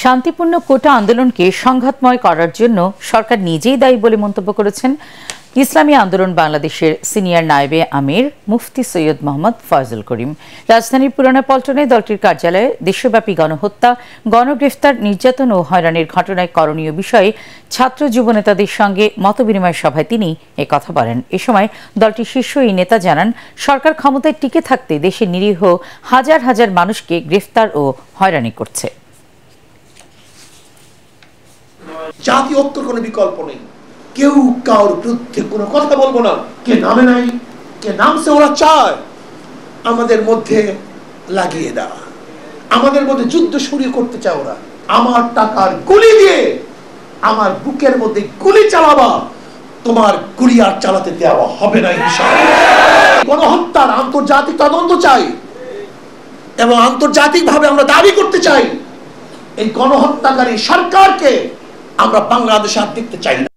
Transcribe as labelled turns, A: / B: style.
A: শান্তিপূর্ণ কোটা আন্দোলনকে সংঘাতময় করার জন্য সরকার নিজেই দায়ী বলে মন্তব্য করেছেন ইসলামী আন্দোলন বাংলাদেশের সিনিয়র নায়েবে আমির মুফতি সৈয়দ মোহাম্মদ ফয়জুল করিম। রাজধানীর পুরানা পল্টনে দলটির কার্যালয়ে দেশব্যাপী গণহত্যা, গণগ্রেফতার, নির্যাতন ও হয়রানির ঘটনায় করণীয় বিষয়ে ছাত্র যুবনেতাদের সঙ্গে মতবিনিময় সভায় তিনি একথা বলেন। এ সময় দলটির শীর্ষ এই নেতা জানান, সরকার ক্ষমতায় টিকে থাকতে দেশের নিরীহ হাজার হাজার মানুষকে গ্রেফতার ও হয়রানি করছে।
B: জাতীয় ঐক্যের কোনো বিকল্প নেই। কেউ কারোর বিরুদ্ধে কোনো কথা বলবো না। কে নামে নাই, কে নামছে, ওরা চায় আমাদের মধ্যে লাগিয়ে দেওয়া, আমাদের মধ্যে যুদ্ধ শুরু করতে চায় ওরা। আমার টাকার গুলি দিয়ে আমার বুকের মধ্যে গুলি চালাবা, তোমার গুলি আর চালাতে দেওয়া হবে না ইনশাআল্লাহ। গণহত্যার আন্তর্জাতিক তদন্ত চাই এবং আন্তর্জাতিকভাবে আমরা দাবি করতে চাই এই গণহত্যাকারী সরকারকে আমরা বাংলাদেশে আর দেখতে চাই না।